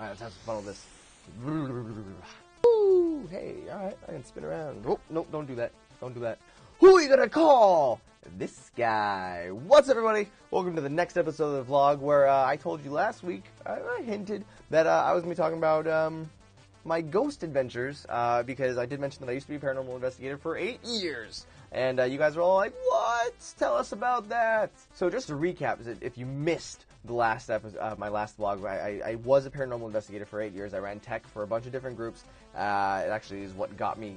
Alright, let's have some fun with this. Woo! Hey, alright, I can spin around. Oh, nope, don't do that. Don't do that. Who are you gonna call? This guy. What's up, everybody? Welcome to the next episode of the vlog where I told you last week, I hinted that I was going to be talking about my ghost adventures because I did mention that I used to be a paranormal investigator for 8 years. And you guys are all like, what? Tell us about that. So just to recap, if you missed the last episode, my last vlog, I was a paranormal investigator for 8 years. I ran tech for a bunch of different groups. It actually is what got me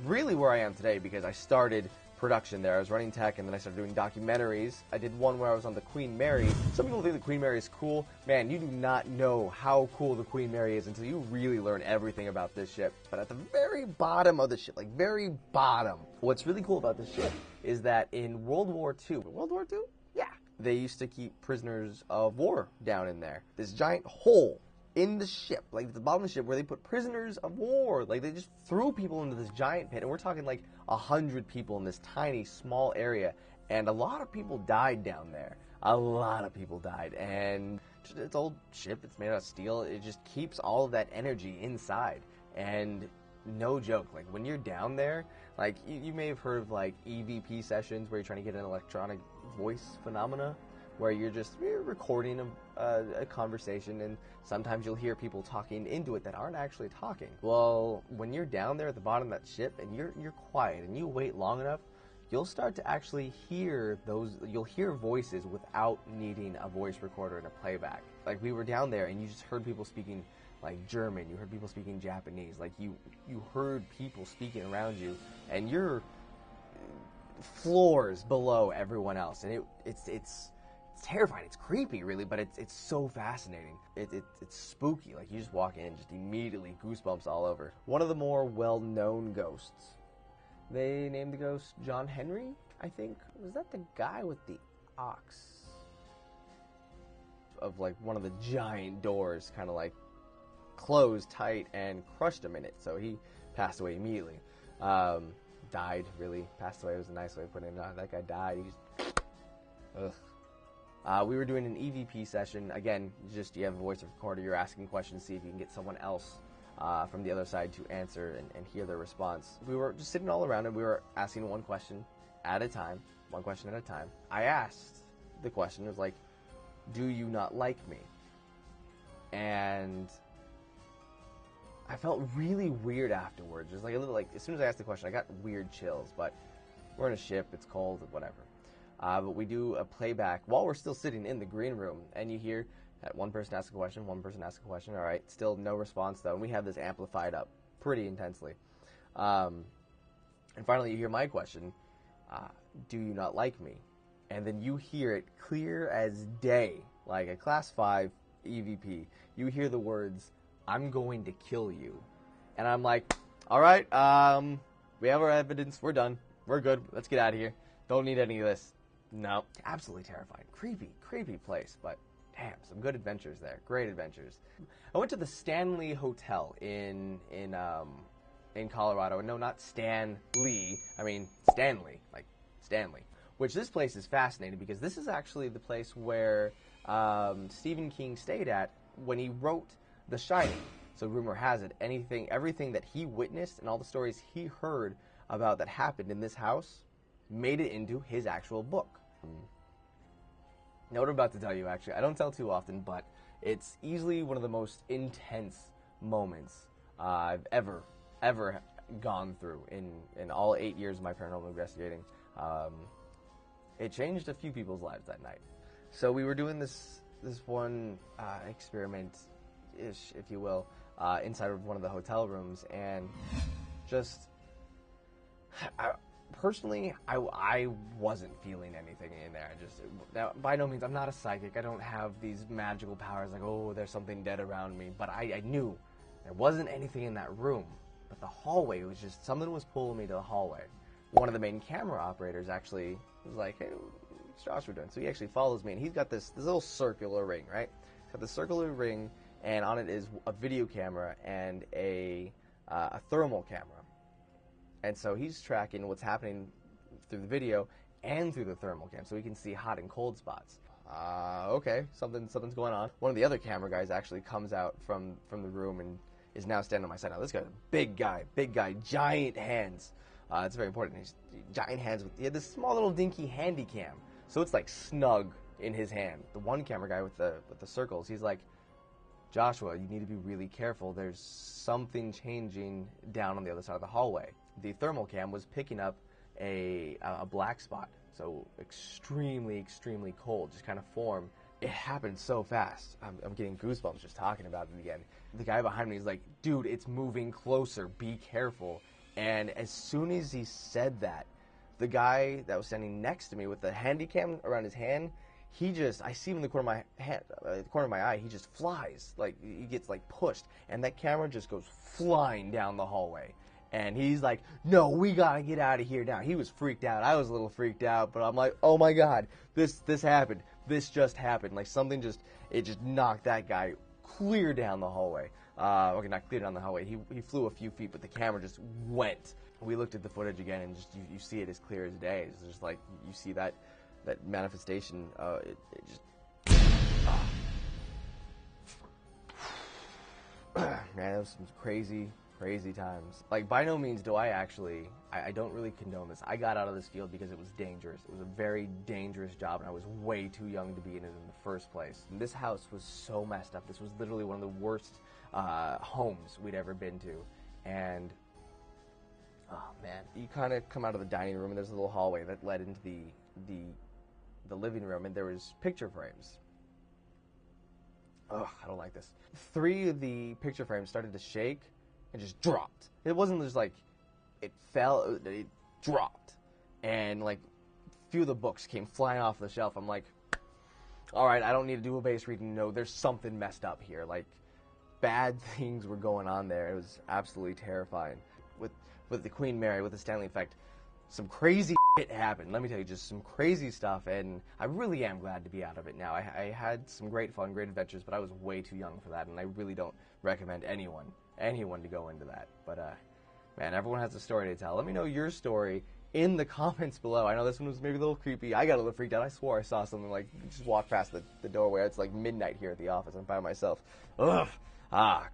really where I am today because I started production there. I was running tech and then I started doing documentaries. I did one where I was on the Queen Mary. Some people think the Queen Mary is cool. Man, you do not know how cool the Queen Mary is until you really learn everything about this ship. But at the very bottom of the ship, like very bottom, what's really cool about this ship is that in World War II, yeah, they used to keep prisoners of war down in there. This giant hole in the ship, like at the bottom of the ship, where they put prisoners of war. Like they just threw people into this giant pit, and we're talking like 100 people in this tiny, small area, and a lot of people died down there. A lot of people died, and it's old ship. It's made out of steel. It just keeps all of that energy inside, and no joke, like when you're down there, like you may have heard of like EVP sessions where you're trying to get an electronic voice phenomena, where you're recording a conversation, and sometimes you'll hear people talking into it that aren't actually talking. Well, when you're down there at the bottom of that ship and you're quiet and you wait long enough, you'll start to actually hear you'll hear voices without needing a voice recorder and a playback. Like we were down there and you just heard people speaking like German, you heard people speaking Japanese, like you heard people speaking around you, and you're floors below everyone else, and it's terrifying. It's creepy, really, but it's so fascinating. It's spooky. Like you just walk in and just immediately goosebumps all over. One of the more well-known ghosts, they named the ghost John Henry, I think. Was that the guy with the ox? Of like one of the giant doors kind of like closed tight and crushed him in it. So he passed away immediately. Died, really. Passed away was a nice way of putting it. That guy died. He just... Ugh. We were doing an EVP session. Again, you have a voice recorder, you're asking questions, see if you can get someone else from the other side to answer and hear their response. We were just sitting all around and we were asking one question at a time. I asked the question, it was like, do you not like me? And I felt really weird afterwards. Just like a little, like, as soon as I asked the question, I got weird chills, but we're in a ship, it's cold, whatever. But we do a playback while we're still sitting in the green room, and you hear that one person asks a question, all right, still no response though, and we have this amplified up pretty intensely. And finally you hear my question, do you not like me? And then you hear it clear as day, like a class 5 EVP. You hear the words, I'm going to kill you. And I'm like, all right, we have our evidence, we're done, we're good, let's get out of here. Don't need any of this. No, absolutely terrifying. Creepy place, but damn, some good adventures there. Great adventures. I went to the Stanley Hotel in Colorado. No, not Stan Lee. I mean Stanley, like Stanley. Which this place is fascinating because this is actually the place where Stephen King stayed at when he wrote The Shining. So rumor has it, everything that he witnessed and all the stories he heard about that happened in this house made it into his actual book. Now what I'm about to tell you, actually, I don't tell too often, but it's easily one of the most intense moments I've ever gone through in all 8 years of my paranormal investigating. It changed a few people's lives that night. So we were doing this one experiment-ish, if you will, inside of one of the hotel rooms, and just... Personally, I wasn't feeling anything in there. Now, by no means, I'm not a psychic. I don't have these magical powers like, oh, there's something dead around me. But I knew there wasn't anything in that room. But the hallway was just, something was pulling me to the hallway. One of the main camera operators actually was like, hey, what's Joshua doing? So he actually follows me, and he's got this little circular ring, right? He's got the circular ring, and on it is a video camera and a thermal camera. And so he's tracking what's happening through the video and through the thermal cam, so we can see hot and cold spots. okay, something's going on. One of the other camera guys actually comes out from the room and is now standing on my side. Now this guy's a big guy, giant hands. It's very important. He's giant hands he had this small little dinky handy cam, so it's like snug in his hand. The one camera guy with the circles, he's like, Joshua, you need to be really careful. There's something changing down on the other side of the hallway. The thermal cam was picking up a black spot, so extremely cold, just kind of formed. It happened so fast. I'm getting goosebumps just talking about it again. The guy behind me is like, dude, it's moving closer, be careful. And as soon as he said that, the guy that was standing next to me with the handy cam around his hand, I see him in the corner of my hand, the corner of my eye, he just flies, like, he gets, like, pushed, and that camera just goes flying down the hallway. And he's like, no, we gotta get out of here now. He was freaked out. I was a little freaked out, but I'm like, oh my God, this happened. This just happened. Like, something just knocked that guy clear down the hallway. Okay, not clear down the hallway. He flew a few feet, but the camera just went. We looked at the footage again, and just you see it as clear as day. It's just like, you see that manifestation. It just... Man, it was some crazy times. Like, by no means do I don't really condone this. I got out of this field because it was dangerous. It was a very dangerous job, and I was way too young to be in it in the first place. And this house was so messed up. This was literally one of the worst homes we'd ever been to. And, oh man, you kind of come out of the dining room, and there's a little hallway that led into the living room, and there was picture frames. Ugh, I don't like this. 3 of the picture frames started to shake and just dropped. It wasn't just like it fell, it dropped. And like a few of the books came flying off the shelf. I'm like, all right, I don't need to do a base reading. No, there's something messed up here. Like, bad things were going on there. It was absolutely terrifying. With the Queen Mary, with the Stanley effect, some crazy shit happened. Let me tell you, just some crazy stuff, and I really am glad to be out of it now. I had some great fun, great adventures, but I was way too young for that, and I really don't recommend anyone to go into that. But, man, everyone has a story to tell. Let me know your story in the comments below. I know this one was maybe a little creepy. I got a little freaked out. I swore I saw something, like, just walk past the doorway. It's like midnight here at the office. I'm by myself. Ugh.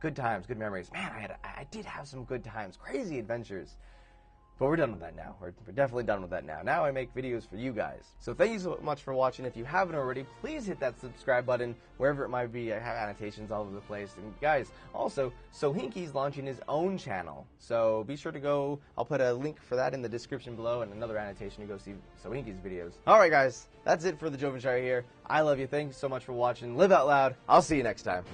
Good times, good memories. Man, I did have some good times, crazy adventures. But we're done with that now. We're definitely done with that now. Now I make videos for you guys. So thank you so much for watching. If you haven't already, please hit that subscribe button, wherever it might be. I have annotations all over the place. And guys, also, Sohinki's launching his own channel. So be sure to go. I'll put a link for that in the description below and another annotation to go see Sohinki's videos. Alright guys, that's it for the Joven Show here. I love you. Thanks so much for watching. Live out loud. I'll see you next time.